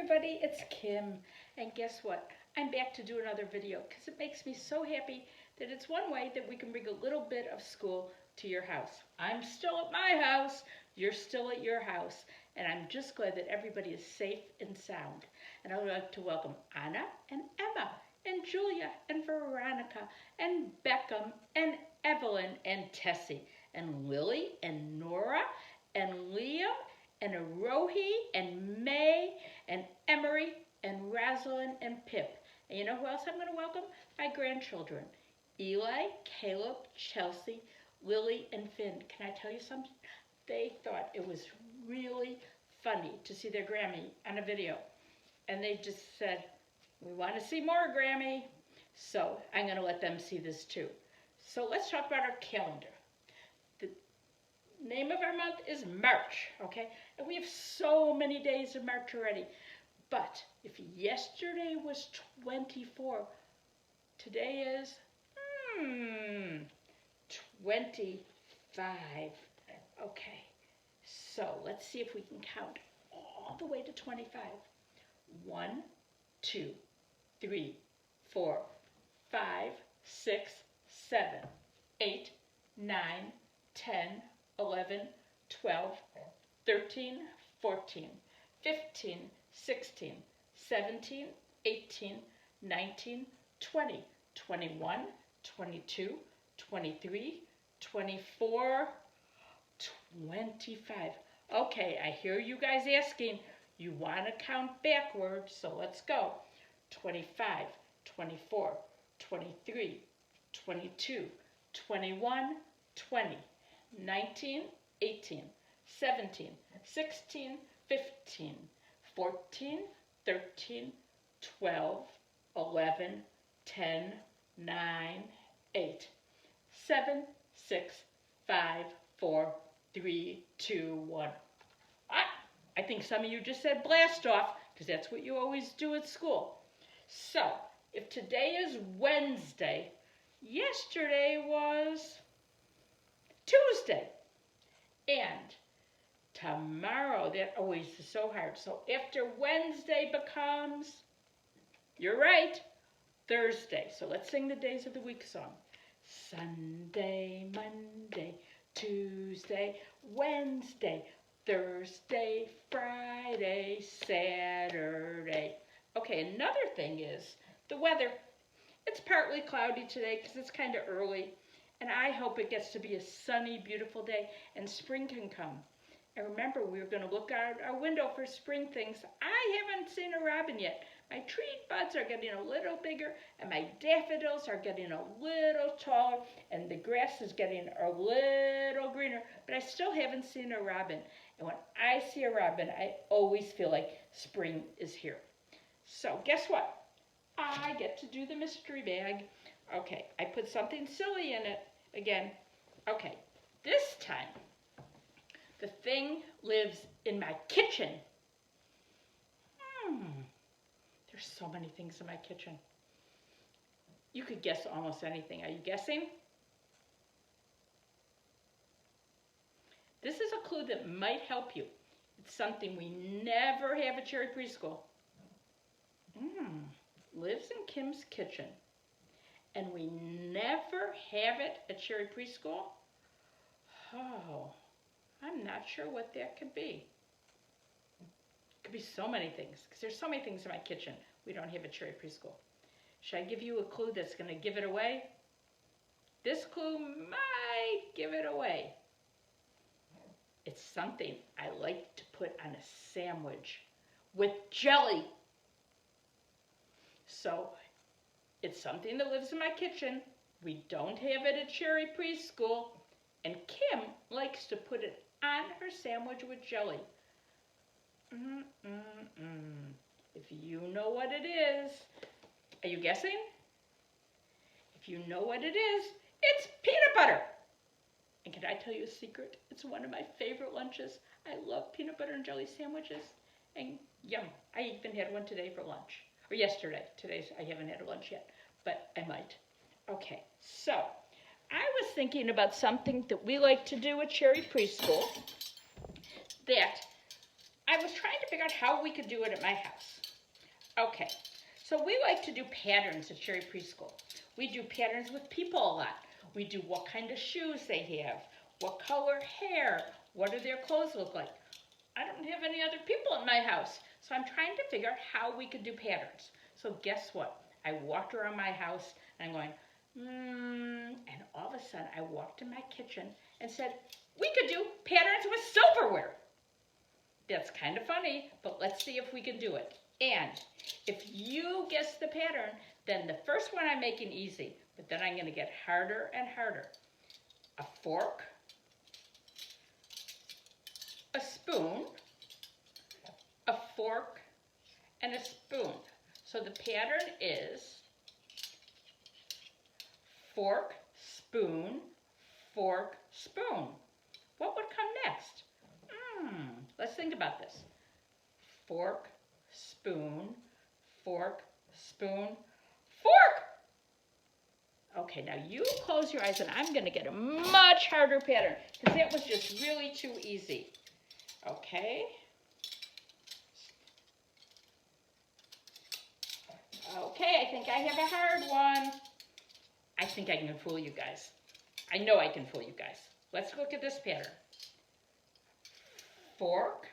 everybody, it's Kim, and guess what? I'm back to do another video because it makes me so happy that it's one way that we can bring a little bit of school to your house. I'm still at my house, you're still at your house, and I'm just glad that everybody is safe and sound. And I would like to welcome Anna and Emma and Julia and Veronica and Beckham and Evelyn and Tessie and Lily and Nora and Liam and Arohi and May and Emery and Rosalind and Pip. And you know who else I'm going to welcome? My grandchildren, Eli, Caleb, Chelsea, Lily, and Finn. Can I tell you something? They thought it was really funny to see their Grammy on a video. And they just said, we want to see more, Grammy. So I'm going to let them see this too. So let's talk about our calendar. The name of our month is March, okay? And we have so many days of March already. But if yesterday was 24, today is 25. Okay, so let's see if we can count all the way to 25. 1, 2, 3, 4, 5, 6, 7, 8, 9, 10, 11, 12, 13, 14, 15, 16, 17, 18, 19, 20, 21, 22, 23, 24, 25. Okay, I hear you guys asking, you want to count backwards, so let's go. 25, 24, 23, 22, 21, 20, 19, 18, 17, 16, 15, 14, 13, 12, 11, 10, 9, 8, 7, 6, 5, 4, 3, 2, 1. I think some of you just said blast off because that's what you always do at school. So, if today is Wednesday, yesterday was Tuesday. And tomorrow, that always is so hard. So after Wednesday becomes, you're right, Thursday. So let's sing the days of the week song. Sunday, Monday, Tuesday, Wednesday, Thursday, Friday, Saturday. Okay, another thing is the weather. It's partly cloudy today because it's kind of early. And I hope it gets to be a sunny, beautiful day and spring can come. And remember, we were going to look out our window for spring things. I haven't seen a robin yet. My tree buds are getting a little bigger, and my daffodils are getting a little taller, and the grass is getting a little greener, but I still haven't seen a robin. And when I see a robin, I always feel like spring is here. So guess what? I get to do the mystery bag. Okay, I put something silly in it again. Okay, this time, the thing lives in my kitchen. There's so many things in my kitchen. You could guess almost anything. Are you guessing? This is a clue that might help you. It's something we never have at Cherry Preschool. Lives in Kim's kitchen. And we never have it at Cherry Preschool? Oh, I'm not sure what that could be. It could be so many things, because there's so many things in my kitchen we don't have at Cherry Preschool. Should I give you a clue that's going to give it away? This clue might give it away. It's something I like to put on a sandwich with jelly. So, it's something that lives in my kitchen. We don't have it at Cherry Preschool. And Kim likes to put it on her sandwich with jelly. If you know what it is, are you guessing? If you know what it is, it's peanut butter. And can I tell you a secret? It's one of my favorite lunches. I love peanut butter and jelly sandwiches. And yum, I even had one today for lunch. Or yesterday. Today I haven't had a lunch yet, but I might. Okay, so I was thinking about something that we like to do at Cherry Preschool that I was trying to figure out how we could do it at my house. Okay, so we like to do patterns at Cherry Preschool. We do patterns with people a lot. We do what kind of shoes they have, what color hair, what do their clothes look like. I don't have any other people in my house, so I'm trying to figure out how we could do patterns. So guess what? I walked around my house and I'm going, and all of a sudden I walked in my kitchen and said, we could do patterns with silverware. That's kind of funny, but let's see if we can do it. And if you guess the pattern, then the first one I'm making easy, but then I'm going to get harder and harder. A fork, a spoon, a fork, and a spoon. So the pattern is fork, spoon, fork, spoon. What would come next? Let's think about this. Fork, spoon, fork, spoon, fork! Okay, now you close your eyes and I'm going to get a much harder pattern because that was just really too easy. Okay. Okay, I think I have a hard one. I think I can fool you guys. I know I can fool you guys. Let's look at this pattern. Fork,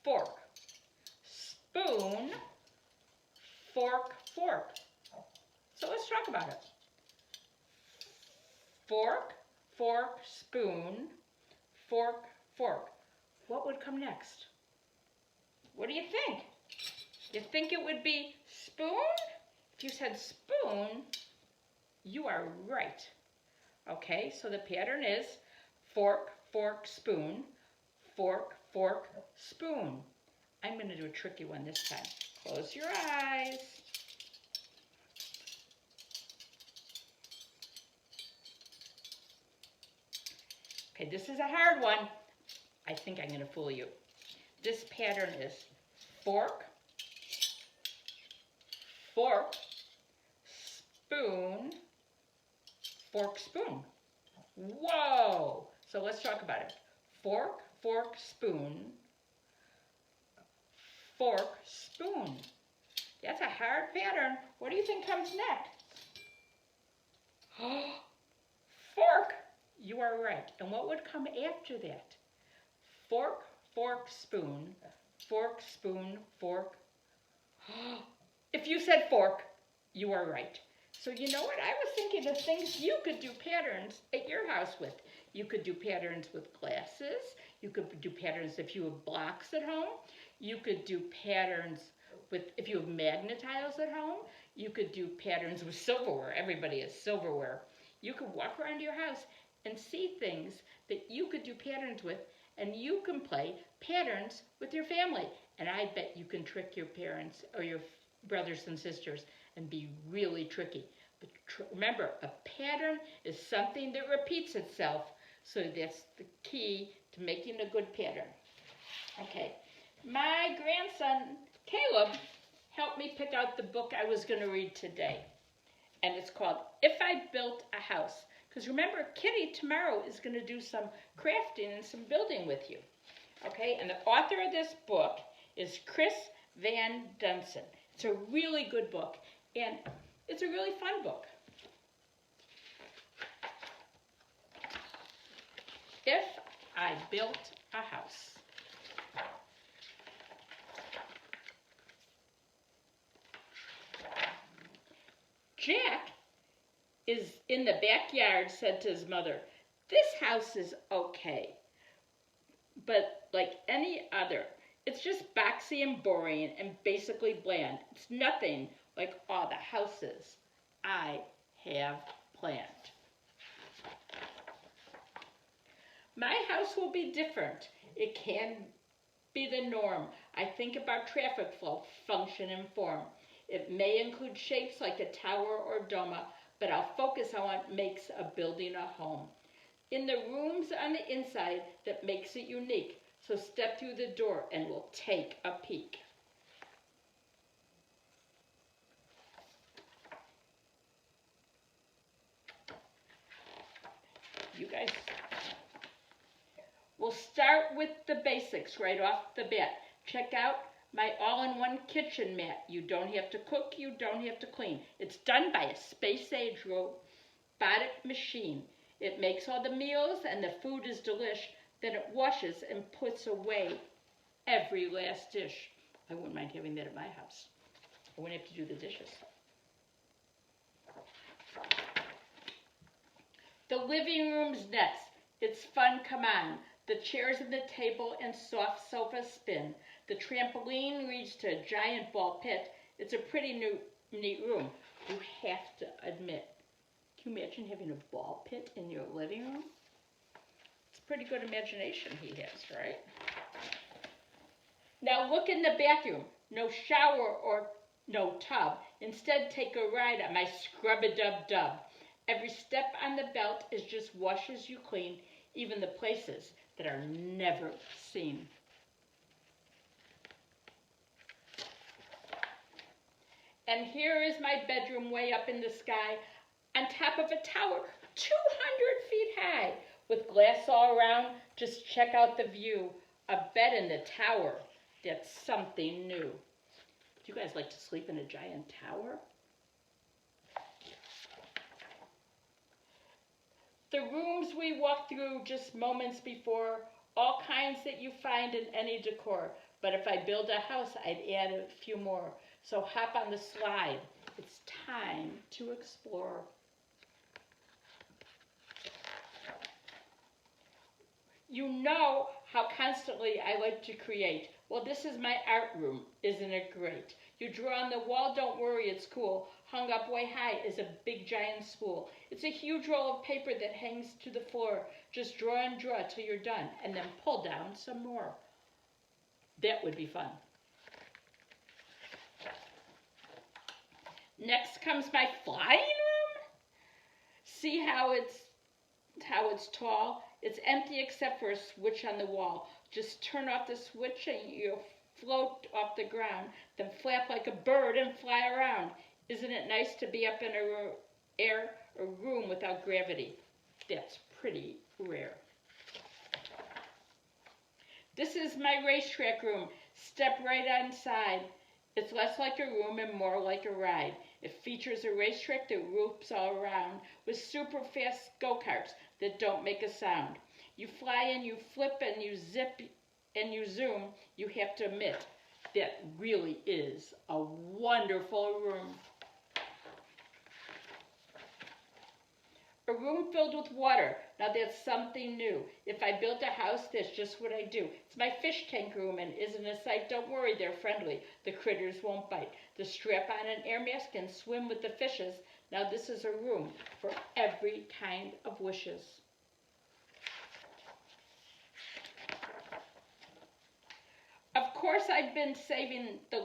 fork, spoon, fork, fork. So let's talk about it. Fork, fork, spoon, fork, fork. What would come next? What do you think? You think it would be spoon? If you said spoon, you are right. Okay, so the pattern is fork, fork, spoon, fork, fork, spoon. I'm going to do a tricky one this time. Close your eyes. Okay, this is a hard one. I think I'm going to fool you. This pattern is fork, fork, spoon, fork, spoon. Whoa! So let's talk about it. Fork, fork, spoon, fork, spoon. That's a hard pattern. What do you think comes next? Fork. You are right. And what would come after that? Fork, fork, spoon, fork, spoon, fork. If you said fork, you are right. So you know what? I was thinking of things you could do patterns at your house with. You could do patterns with glasses. You could do patterns if you have blocks at home. You could do patterns with, if you have magnet tiles at home. You could do patterns with silverware. Everybody has silverware. You could walk around your house and see things that you could do patterns with, and you can play patterns with your family. And I bet you can trick your parents or your brothers and sisters and be really tricky. But remember, a pattern is something that repeats itself, so that's the key to making a good pattern. Okay, my grandson, Caleb, helped me pick out the book I was going to read today. And it's called If I Built a House. Because remember, Kitty tomorrow is going to do some crafting and some building with you. Okay, and the author of this book is Chris Van Dusen. It's a really good book, and it's a really fun book. If I Built a House. Jack is in the backyard, said to his mother, "This house is okay, but like any other, it's just boxy and boring and basically bland. It's nothing like all the houses I have planned. My house will be different. It can be the norm. I think about traffic flow, function, and form. It may include shapes like a tower or dome, but I'll focus on what makes a building a home. In the rooms on the inside that makes it unique. So step through the door and we'll take a peek." You guys, we'll start with the basics right off the bat. Check out my all-in-one kitchen mat. You don't have to cook, you don't have to clean. It's done by a space-age robotic machine. It makes all the meals and the food is delish. Then it washes and puts away every last dish. I wouldn't mind having that at my house. I wouldn't have to do the dishes. The living room's next. It's fun, come on. The chairs and the table and soft sofa spin. The trampoline leads to a giant ball pit. It's a pretty neat room. You have to admit. Can you imagine having a ball pit in your living room? It's a pretty good imagination he has, right? Now look in the bathroom. No shower or no tub. Instead, take a ride on my scrub-a-dub-dub. Every step on the belt is just washes you clean, even the places that are never seen. And here is my bedroom way up in the sky, on top of a tower 200 feet high, with glass all around. Just check out the view. A bed in the tower. That's something new. Do you guys like to sleep in a giant tower? The rooms we walked through just moments before, all kinds that you find in any decor. But if I build a house, I'd add a few more. So hop on the slide. It's time to explore. You know how constantly I like to create. Well, this is my art room. Isn't it great? You draw on the wall, don't worry, it's cool. Hung up way high is a big giant spool. It's a huge roll of paper that hangs to the floor. Just draw and draw till you're done, and then pull down some more. That would be fun. Next comes my flying room. See how it's tall? It's empty except for a switch on the wall. Just turn off the switch and you'll float off the ground, then flap like a bird and fly around. Isn't it nice to be up in a room without gravity? That's pretty rare. This is my racetrack room. Step right inside. It's less like a room and more like a ride. It features a racetrack that loops all around with super fast go-karts that don't make a sound. You fly and you flip and you zip and you zoom. You have to admit, that really is a wonderful room. A room filled with water. Now that's something new. If I built a house, that's just what I do. It's my fish tank room and isn't a sight. Don't worry, they're friendly. The critters won't bite. The strap on an air mask and swim with the fishes. Now this is a room for every kind of wishes. Of course, I've been saving the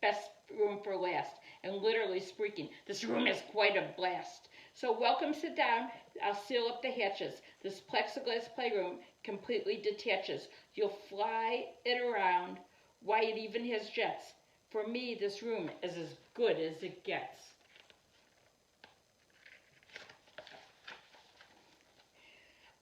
best room for last. And literally speaking, this room is quite a blast. So welcome, sit down. I'll seal up the hatches. This plexiglass playroom completely detaches. You'll fly it around. Why, it even has jets. For me, this room is as good as it gets.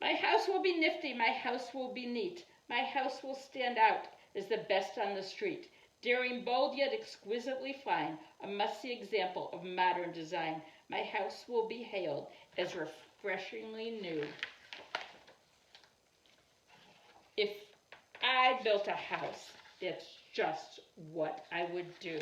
My house will be nifty. My house will be neat. My house will stand out as the best on the street. Daring, bold, yet exquisitely fine, a must-see example of modern design. My house will be hailed as refreshingly new. If I built a house, that's just what I would do.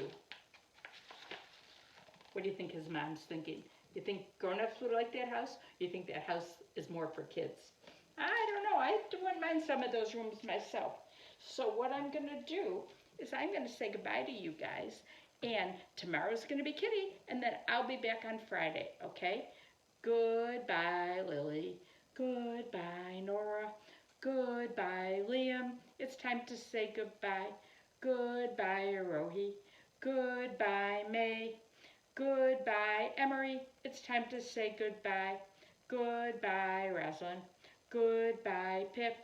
What do you think his mom's thinking? You think grown-ups would like that house? You think that house is more for kids? I don't know. I wouldn't mind some of those rooms myself. So what I'm going to do is I'm going to say goodbye to you guys. And tomorrow's going to be Kitty, and then I'll be back on Friday, okay? Goodbye, Lily. Goodbye, Nora. Goodbye, Liam. It's time to say goodbye. Goodbye, Rohi. Goodbye, May. Goodbye, Emery. It's time to say goodbye. Goodbye, Rosalind. Goodbye, Pip.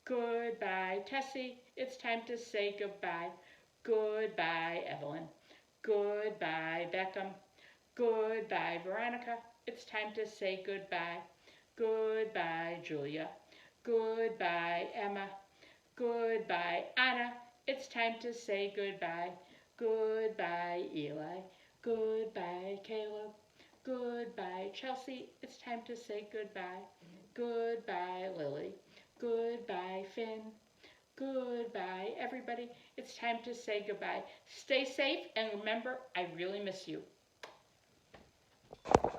Goodbye, Tessie. It's time to say goodbye. Goodbye, Evelyn. Goodbye, Beckham. Goodbye, Veronica. It's time to say goodbye. Goodbye, Julia. Goodbye, Emma. Goodbye, Anna. it's time to say goodbye. Goodbye, Eli. Goodbye, Caleb. Goodbye, Chelsea. It's time to say goodbye. Goodbye, Lily. Goodbye, Finn. Goodbye, everybody. It's time to say goodbye. Stay safe, and remember, I really miss you.